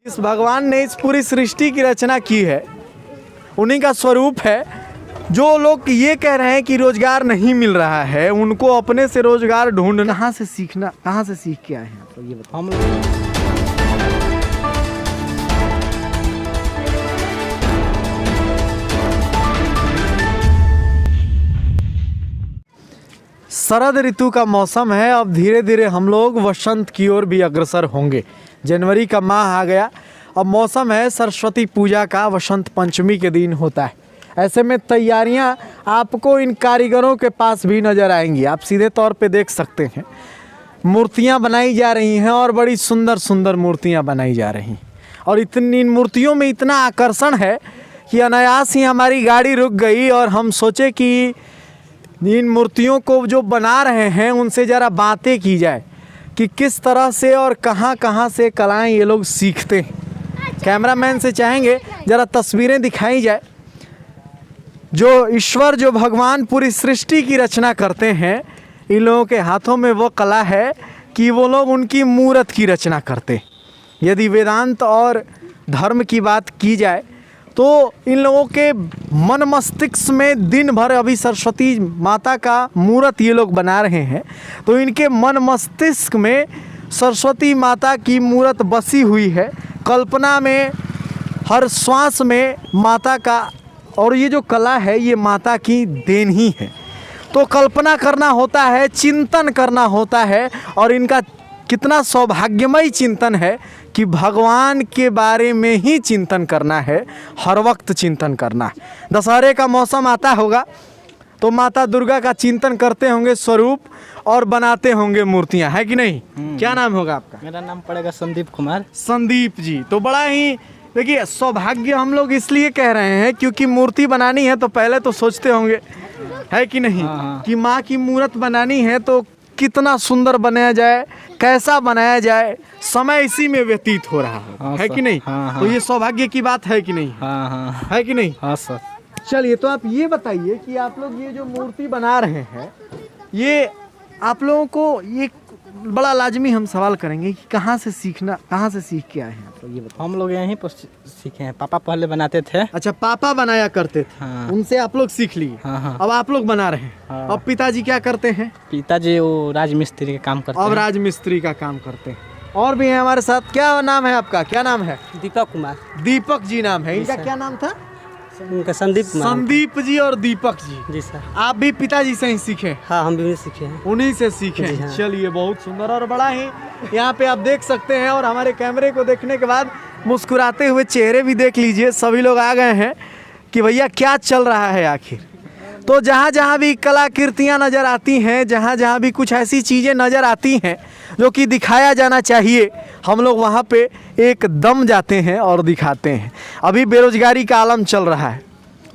इस भगवान ने इस पूरी सृष्टि की रचना की है, उन्हीं का स्वरूप है। जो लोग ये कह रहे हैं कि रोजगार नहीं मिल रहा है, उनको अपने से रोजगार ढूंढना। कहाँ से सीखना, कहाँ से सीख के आए हैं, तो ये बताओ। हम शरद ऋतु का मौसम है। अब धीरे धीरे हम लोग वसंत की ओर भी अग्रसर होंगे। जनवरी का माह आ गया। अब मौसम है सरस्वती पूजा का, वसंत पंचमी के दिन होता है। ऐसे में तैयारियां आपको इन कारीगरों के पास भी नज़र आएंगी। आप सीधे तौर पे देख सकते हैं, मूर्तियां बनाई जा रही हैं और बड़ी सुंदर सुंदर मूर्तियां बनाई जा रही हैं। और इतनी इन मूर्तियों में इतना आकर्षण है कि अनायास ही हमारी गाड़ी रुक गई और हम सोचे कि इन मूर्तियों को जो बना रहे हैं उनसे ज़रा बातें की जाए कि किस तरह से और कहाँ कहाँ से कलाएं ये लोग सीखते हैं। कैमरामैन से चाहेंगे ज़रा तस्वीरें दिखाई जाए। जो ईश्वर, जो भगवान पूरी सृष्टि की रचना करते हैं, इन लोगों के हाथों में वो कला है कि वो लोग उनकी मूर्त की रचना करते। यदि वेदांत और धर्म की बात की जाए तो इन लोगों के मन मस्तिष्क में दिन भर, अभी सरस्वती माता का मूर्त ये लोग बना रहे हैं तो इनके मन मस्तिष्क में सरस्वती माता की मूर्त बसी हुई है। कल्पना में, हर श्वास में माता का, और ये जो कला है ये माता की देन ही है। तो कल्पना करना होता है, चिंतन करना होता है, और इनका कितना सौभाग्यमय चिंतन है कि भगवान के बारे में ही चिंतन करना है, हर वक्त चिंतन करना है। दशहरे का मौसम आता होगा तो माता दुर्गा का चिंतन करते होंगे स्वरूप और बनाते होंगे मूर्तियां, है कि नहीं? क्या नाम होगा आपका? मेरा नाम पड़ेगा संदीप कुमार। संदीप जी, तो बड़ा ही देखिए सौभाग्य हम लोग इसलिए कह रहे हैं क्योंकि मूर्ति बनानी है तो पहले तो सोचते होंगे, है कि नहीं, कि माँ की मूर्त बनानी है तो कितना सुंदर बनाया जाए, कैसा बनाया जाए, समय इसी में व्यतीत हो रहा है कि नहीं? तो ये सौभाग्य की बात है कि नहीं? है कि नहीं? हाँ सर। चलिए, तो आप ये बताइए कि आप लोग ये जो मूर्ति बना रहे हैं, ये आप लोगों को ये बड़ा लाजमी हम सवाल करेंगे कि कहाँ से सीखना, कहाँ से सीख के आए हैं आप लोग, ये बताओ। हम लोग यहीं पर सीखे हैं। पापा पहले बनाते थे। अच्छा, पापा बनाया करते थे। हाँ। उनसे आप लोग सीख लिए। हाँ। अब आप लोग बना रहे हैं। हाँ। अब पिताजी क्या करते हैं? पिताजी वो राजमिस्त्री का काम करते हैं। अब राजमिस्त्री का काम करते हैं। और भी हैं हमारे साथ। क्या नाम है आपका? क्या नाम है? दीपक कुमार। दीपक जी नाम है। इनका क्या नाम था? उनका संदीप कुमार। संदीप जी और दीपक जी। जी सर। आप भी पिताजी से ही सीखे? हाँ, हम भी उन्हीं सीखे हैं। उन्हीं से सीखे। हाँ। चलिए, बहुत सुंदर। और बड़ा ही यहाँ पे आप देख सकते हैं, और हमारे कैमरे को देखने के बाद मुस्कुराते हुए चेहरे भी देख लीजिए। सभी लोग आ गए हैं कि भैया क्या चल रहा है आखिर। तो जहाँ जहाँ भी कलाकृतियाँ नज़र आती हैं, जहाँ जहाँ भी कुछ ऐसी चीज़ें नज़र आती हैं जो कि दिखाया जाना चाहिए, हम लोग वहाँ पे एकदम जाते हैं और दिखाते हैं। अभी बेरोजगारी का आलम चल रहा है,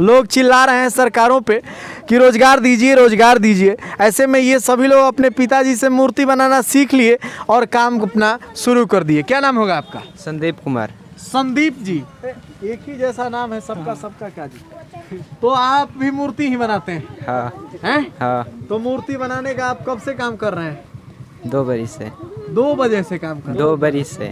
लोग चिल्ला रहे हैं सरकारों पे कि रोज़गार दीजिए, रोज़गार दीजिए। ऐसे में ये सभी लोग अपने पिताजी से मूर्ति बनाना सीख लिए और काम अपना शुरू कर दिए। क्या नाम होगा आपका? संदीप कुमार। संदीप जी, एक ही जैसा नाम है सबका। सबका क्या जी? तो आप भी मूर्ति ही बनाते हैं? हाँ। हैं? हाँ। तो मूर्ति बनाने का आप कब से काम कर रहे हैं? 2 बरिस से। 2 बजे से काम कर रहे हैं? 2 बरिस से।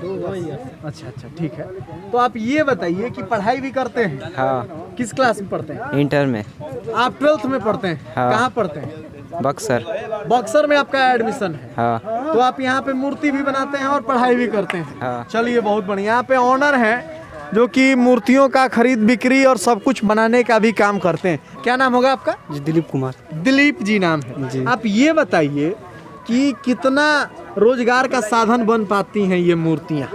अच्छा, ठीक है। तो आप ये बताइए कि पढ़ाई भी करते हैं? हाँ। किस क्लास में पढ़ते हैं? इंटर में। आप 12th में पढ़ते हैं? हाँ। कहाँ पढ़ते हैं? बक्सर। बक्सर में आपका एडमिशन है? हाँ। तो आप यहाँ पे मूर्ति भी बनाते हैं और पढ़ाई भी करते हैं? हाँ। चलिए, बहुत बढ़िया। यहाँ पे ऑनर हैं जो कि मूर्तियों का खरीद बिक्री और सब कुछ बनाने का भी काम करते हैं। क्या नाम होगा आपका? जी, दिलीप कुमार। दिलीप जी नाम है जी। आप ये बताइए कि कितना रोजगार का साधन बन पाती हैं ये मूर्तियाँ?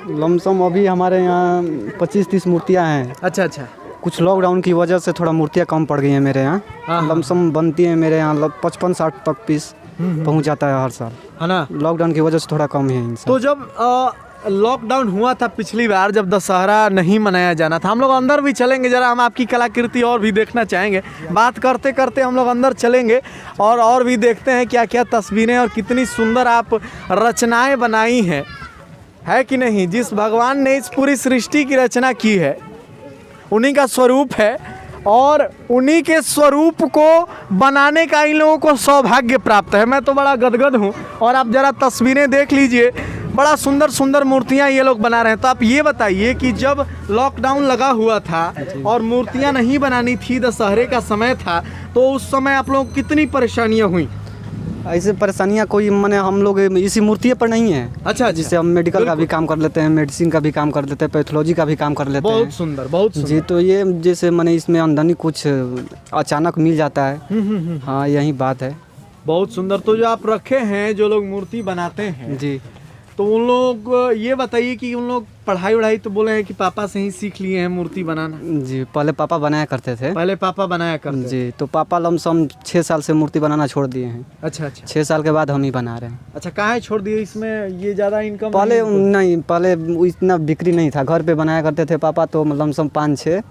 लमसम अभी हमारे यहाँ 25-30 मूर्तियाँ हैं। अच्छा। कुछ लॉकडाउन की वजह से थोड़ा मूर्तियाँ कम पड़ गई हैं मेरे यहाँ। हाँ। लमसम बनती है मेरे यहाँ 55-60 तक पीस पहुँच जाता है हर साल। है ना? लॉकडाउन की वजह से थोड़ा कम है इनसे। तो जब लॉकडाउन हुआ था पिछली बार, जब दशहरा नहीं मनाया जाना था, हम लोग अंदर भी चलेंगे, ज़रा हम आपकी कलाकृति और भी देखना चाहेंगे। बात करते करते हम लोग अंदर चलेंगे और भी देखते हैं क्या क्या तस्वीरें और कितनी सुंदर आप रचनाएं बनाई हैं, है कि नहीं? जिस भगवान ने इस पूरी सृष्टि की रचना की है, उन्हीं का स्वरूप है, और उन्हीं के स्वरूप को बनाने का इन लोगों को सौभाग्य प्राप्त है। मैं तो बड़ा गदगद हूँ। और आप ज़रा तस्वीरें देख लीजिए, बड़ा सुंदर सुंदर मूर्तियां ये लोग बना रहे हैं। तो आप ये बताइए कि जब लॉकडाउन लगा हुआ था और मूर्तियां नहीं बनानी थी, दशहरे का समय था, तो उस समय आप लोग कितनी परेशानियां हुई? ऐसे परेशानियाँ कोई मैंने हम लोग इसी मूर्ति पर नहीं है। अच्छा, जिससे हम मेडिकल का भी काम कर लेते हैं, मेडिसिन का भी काम कर लेते हैं, पैथोलॉजी का भी काम कर लेते हैं। बहुत सुंदर, बहुत सुंदर। जी, तो ये जैसे मैंने इसमें आमदनी कुछ अचानक मिल जाता है। हाँ, यही बात है। बहुत सुंदर। तो जो आप रखे हैं, जो लोग मूर्ति बनाते हैं, जी, तो उन लोग ये बताइए कि उन लोग पढ़ाई वढ़ाई तो बोले हैं कि पापा से ही सीख लिए हैं मूर्ति बनाना? जी, पहले पापा बनाया करते थे। पहले पापा बनाया करते थे। जी, तो पापा लमसम 6 साल से मूर्ति बनाना छोड़ दिए हैं। अच्छा अच्छा 6 साल के बाद हम ही बना रहे हैं। अच्छा, काहे छोड़ दिए? इसमें ये ज़्यादा इनकम पहले नहीं, पहले इतना बिक्री नहीं था। घर पे बनाया करते थे पापा, तो लमसम 5-6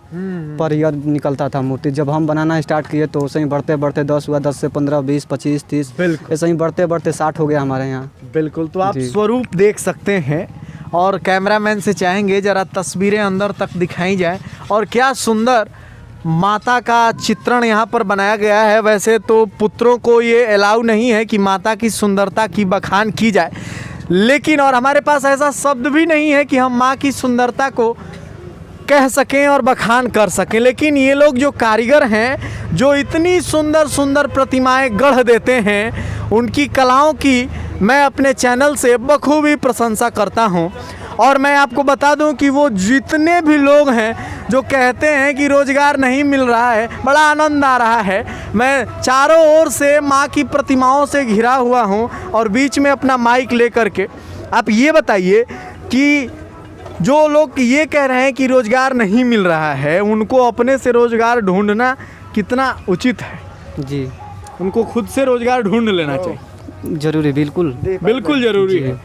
पर ईयर निकलता था मूर्ति। जब हम बनाना स्टार्ट किए तो ऐसे ही बढ़ते बढ़ते 10 हुआ, 10 से 15, 20, 25, 30, बिल्कुल ऐसे ही बढ़ते बढ़ते 60 हो गया हमारे यहाँ। बिल्कुल। तो आप जी। स्वरूप देख सकते हैं और कैमरामैन से चाहेंगे जरा तस्वीरें अंदर तक दिखाई जाए। और क्या सुंदर माता का चित्रण यहाँ पर बनाया गया है। वैसे तो पुत्रों को ये अलाउ नहीं है कि माता की सुंदरता की बखान की जाए, लेकिन और हमारे पास ऐसा शब्द भी नहीं है कि हम माँ की सुंदरता को कह सकें और बखान कर सकें। लेकिन ये लोग जो कारीगर हैं, जो इतनी सुंदर सुंदर प्रतिमाएं गढ़ देते हैं, उनकी कलाओं की मैं अपने चैनल से बखूबी प्रशंसा करता हूं। और मैं आपको बता दूं कि वो जितने भी लोग हैं जो कहते हैं कि रोज़गार नहीं मिल रहा है, बड़ा आनंद आ रहा है। मैं चारों ओर से माँ की प्रतिमाओं से घिरा हुआ हूं और बीच में अपना माइक लेकर के। आप ये बताइए कि जो लोग ये कह रहे हैं कि रोज़गार नहीं मिल रहा है, उनको अपने से रोज़गार ढूंढना कितना उचित है? जी, उनको खुद से रोज़गार ढूंढ लेना चाहिए। जरूरी, बिल्कुल बिल्कुल ज़रूरी है।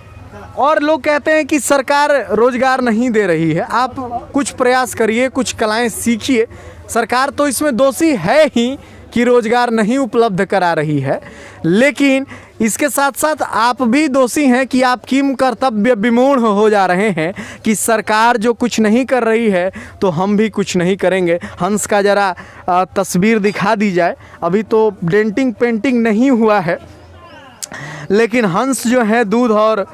और लोग कहते हैं कि सरकार रोज़गार नहीं दे रही है। आप कुछ प्रयास करिए, कुछ कलाएं सीखिए। सरकार तो इसमें दोषी है ही कि रोज़गार नहीं उपलब्ध करा रही है, लेकिन इसके साथ साथ आप भी दोषी हैं कि आप किम कर्तव्य विमूढ़ हो जा रहे हैं कि सरकार जो कुछ नहीं कर रही है तो हम भी कुछ नहीं करेंगे। हंस का ज़रा तस्वीर दिखा दी जाए। अभी तो डेंटिंग पेंटिंग नहीं हुआ है, लेकिन हंस जो है दूध और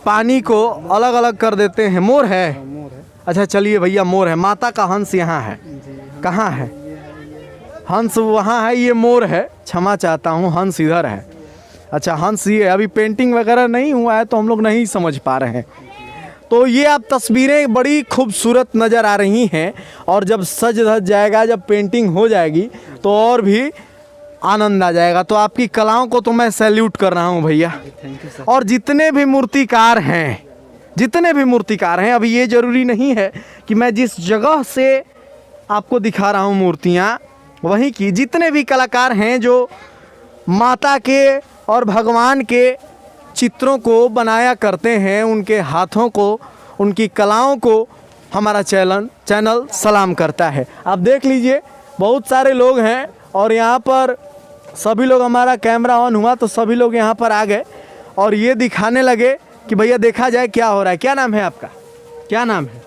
पानी को अलग अलग कर देते हैं। मोर है? अच्छा, चलिए भैया, मोर है। माता का हंस यहाँ है। कहाँ है हंस? वहाँ है। ये मोर है, क्षमा चाहता हूँ, हंस इधर है। अच्छा, हंस ये अभी पेंटिंग वगैरह नहीं हुआ है तो हम लोग नहीं समझ पा रहे हैं। तो ये आप तस्वीरें बड़ी खूबसूरत नज़र आ रही हैं, और जब सज धज जाएगा, जब पेंटिंग हो जाएगी तो और भी आनंद आ जाएगा। तो आपकी कलाओं को तो मैं सैल्यूट कर रहा हूँ भैया। और जितने भी मूर्तिकार हैं, अभी ये ज़रूरी नहीं है कि मैं जिस जगह से आपको दिखा रहा हूँ मूर्तियाँ वहीं की, जितने भी कलाकार हैं जो माता के और भगवान के चित्रों को बनाया करते हैं, उनके हाथों को, उनकी कलाओं को हमारा चैनल सलाम करता है। आप देख लीजिए, बहुत सारे लोग हैं और यहाँ पर सभी लोग, हमारा कैमरा ऑन हुआ तो सभी लोग यहाँ पर आ गए और ये दिखाने लगे कि भैया देखा जाए क्या हो रहा है। क्या नाम है आपका? क्या नाम है?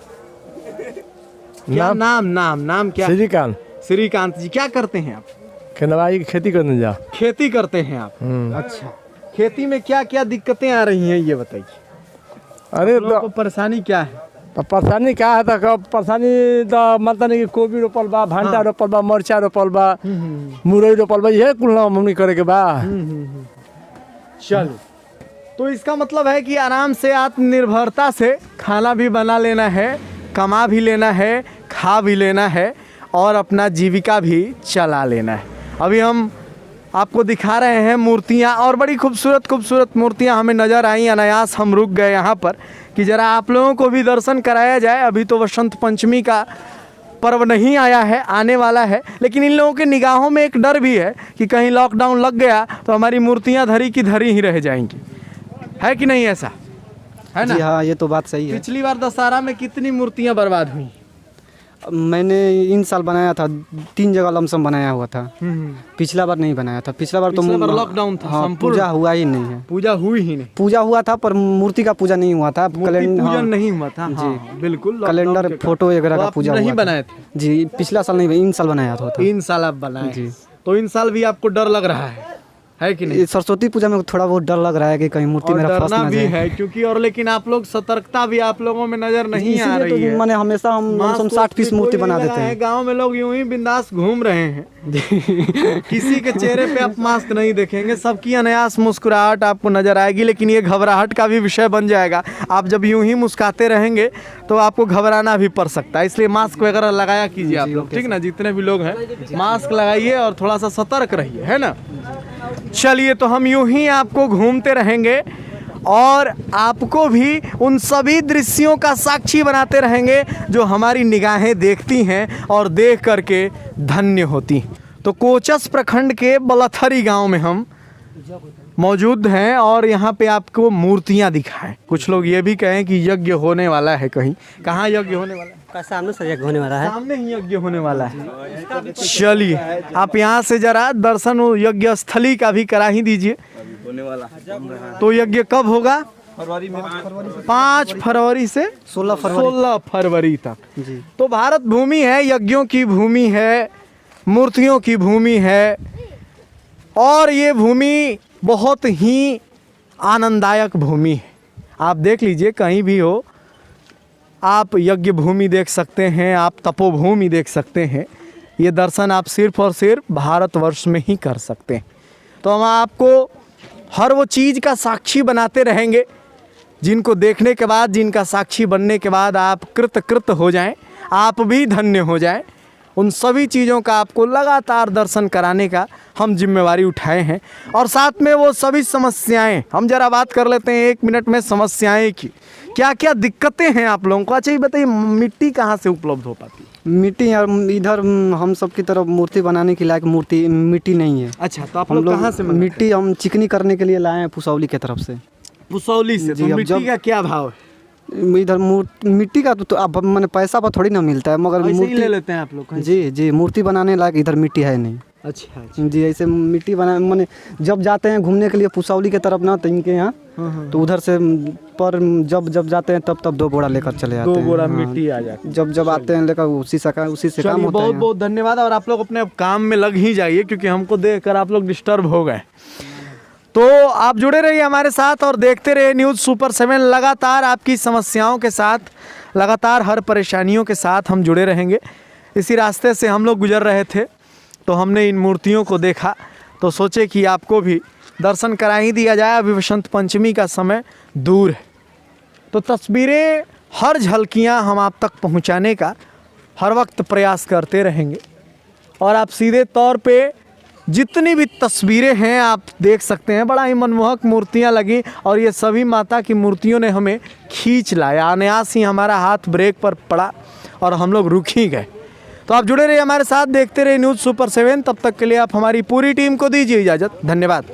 क्या नाम क्या? श्रीकांत। श्रीकांत जी, क्या करते हैं आप? केनवाई की खेती करने जा। खेती करते हैं आप? अच्छा, खेती में क्या क्या दिक्कतें आ रही हैं ये बताइए। अरे तो परेशानी क्या है? तो परेशानी क्या है? तो परेशानी तो मतलब नहीं कि कोबी रोपल बा, भांटा रोपल बा, मरचा रोपल बा, मुरई रोपल बा, यह कुल हमनी करे के बा। चलो, तो इसका मतलब है कि आराम से आत्मनिर्भरता से खाना भी बना लेना है, कमा भी लेना है, खा भी लेना है और अपना जीविका भी चला लेना है। अभी हम आपको दिखा रहे हैं मूर्तियाँ, और बड़ी खूबसूरत मूर्तियाँ हमें नज़र आई। अनायास हम रुक गए यहाँ पर कि ज़रा आप लोगों को भी दर्शन कराया जाए। अभी तो वसंत पंचमी का पर्व नहीं आया है, आने वाला है, लेकिन इन लोगों के निगाहों में एक डर भी है कि कहीं लॉकडाउन लग गया तो हमारी मूर्तियाँ धरी की धरी ही रह जाएंगी। है कि नहीं? ऐसा है ना? जी हाँ, ये तो बात सही है। पिछली बार दशहरा में कितनी मूर्तियाँ बर्बाद हुई? मैंने इन साल बनाया था, 3 जगह लमसम बनाया हुआ था। पिछला बार नहीं बनाया था। पिछला बार तो लॉकडाउन था। हाँ, पूजा हुआ ही नहीं है। पूजा हुई ही नहीं। पूजा हुआ था पर मूर्ति का पूजा नहीं हुआ था। पूजन नहीं हुआ था। जी हाँ, बिल्कुल। कैलेंडर, फोटो वगैरह का पूजा नहीं हुआ बनाए थे? जी, पिछला साल नहीं, इन साल बनाया था। 3 साल आप बनाए? जी। तो इन साल भी आपको डर लग रहा है? है कि नहीं? ये सरस्वती पूजा में थोड़ा बहुत डर लग रहा है कि कहीं मूर्ति और मेरा फंस डरना ना भी जाए। है क्योंकि, और लेकिन आप लोग सतर्कता भी आप लोगों में नजर नहीं आ इसीलिए रही है। तो मैंने हमेशा हम मास्क 60 पीस कोई मूर्ति नहीं बना लगा देते है। हैं। गांव में लोग यूं ही बिंदास घूम रहे हैं। किसी के चेहरे पे आप मास्क नहीं देखेंगे, सबकी अनायास मुस्कुराहट आपको नजर आएगी, लेकिन ये घबराहट का भी विषय बन जाएगा। आप जब यूं ही मुस्कुराते रहेंगे तो आपको घबराना भी पड़ सकता है, इसलिए मास्क वगैरह लगाया कीजिए आप लोग, ठीक ना? जितने भी लोग हैं मास्क लगाइए और थोड़ा सा सतर्क रहिए, है ना? चलिए, तो हम यूं ही आपको घूमते रहेंगे और आपको भी उन सभी दृश्यों का साक्षी बनाते रहेंगे जो हमारी निगाहें देखती हैं और देख करके धन्य होती हैं। तो कोचस प्रखंड के बलथरी गांव में हम मौजूद हैं और यहाँ पे आपको मूर्तियाँ दिखाएं। कुछ लोग ये भी कहें कि यज्ञ होने वाला है कहीं। कहाँ यज्ञ होने वाला है? सामने से यज्ञ होने वाला है। सामने ही यज्ञ होने वाला है। चलिए, आप यहाँ से जरा दर्शन यज्ञ स्थली का भी करा ही दीजिए। तो यज्ञ कब होगा? 5 फरवरी से 16 फरवरी तक। जी। तो भारत भूमि है, यज्ञों की भूमि है, मूर्तियों की भूमि है और ये भूमि बहुत ही आनंददायक भूमि है। आप देख लीजिए, कहीं भी हो आप यज्ञ भूमि देख सकते हैं, आप तपोभूमि देख सकते हैं। ये दर्शन आप सिर्फ और सिर्फ भारतवर्ष में ही कर सकते हैं। तो हम आपको हर वो चीज़ का साक्षी बनाते रहेंगे जिनको देखने के बाद, जिनका साक्षी बनने के बाद आप कृत हो जाएं, आप भी धन्य हो जाएं। उन सभी चीज़ों का आपको लगातार दर्शन कराने का हम जिम्मेवारी उठाए हैं। और साथ में वो सभी समस्याएं, हम जरा बात कर लेते हैं 1 मिनट में समस्याएं की। क्या क्या दिक्कतें हैं आप लोगों को? अच्छा ये बताइए, मिट्टी कहाँ से उपलब्ध हो पाती है? मिट्टी यार इधर हम सब की तरफ मूर्ति बनाने के लायक मिट्टी नहीं है। अच्छा, तो आप हम लोग लोग कहाँ से मंगाते हैं? मिट्टी हम चिकनी करने के लिए लाए हैं पुसौली की तरफ से। पुसौली से। जी, तो अब मिट्टी जब- का क्या भाव है? इधर मिट्टी का तो अब मैंने पैसा पर थोड़ी ना मिलता है, मगर ऐसे ही ले मूर्ति लेते हैं आप लोग कहीं? जी मूर्ति बनाने लायक इधर मिट्टी है नहीं। अच्छा अच्छा। जी, ऐसे मिट्टी बना मैंने जब जाते हैं घूमने के लिए पुसौली के तरफ ना, तो इनके यहाँ तो उधर से पर जब जाते हैं तब 2 बोरा लेकर चले आते 2 हैं। बोरा हाँ। मिट्टी आ जाती है। जब आते हैं लेकर उसी से काम चलिए, होता बहुत है। बहुत धन्यवाद। और आप लोग अपने अब काम में लग ही जाइए क्योंकि हमको देखकर आप लोग डिस्टर्ब हो गए। तो आप जुड़े रहिए हमारे साथ और देखते रहिए न्यूज़ सुपर 7। लगातार आपकी समस्याओं के साथ, लगातार हर परेशानियों के साथ हम जुड़े रहेंगे। इसी रास्ते से हम लोग गुजर रहे थे तो हमने इन मूर्तियों को देखा तो सोचे कि आपको भी दर्शन करा ही दिया जाए। अभी वसंत पंचमी का समय दूर है तो तस्वीरें, हर झलकियां हम आप तक पहुंचाने का हर वक्त प्रयास करते रहेंगे। और आप सीधे तौर पे जितनी भी तस्वीरें हैं आप देख सकते हैं, बड़ा ही मनमोहक मूर्तियां लगी और ये सभी माता की मूर्तियों ने हमें खींच लाया। अनायास ही हमारा हाथ ब्रेक पर पड़ा और हम लोग रुक ही गए। तो आप जुड़े रहिए हमारे साथ, देखते रहिए न्यूज़ सुपर 7। तब तक के लिए आप हमारी पूरी टीम को दीजिए इजाज़त। धन्यवाद।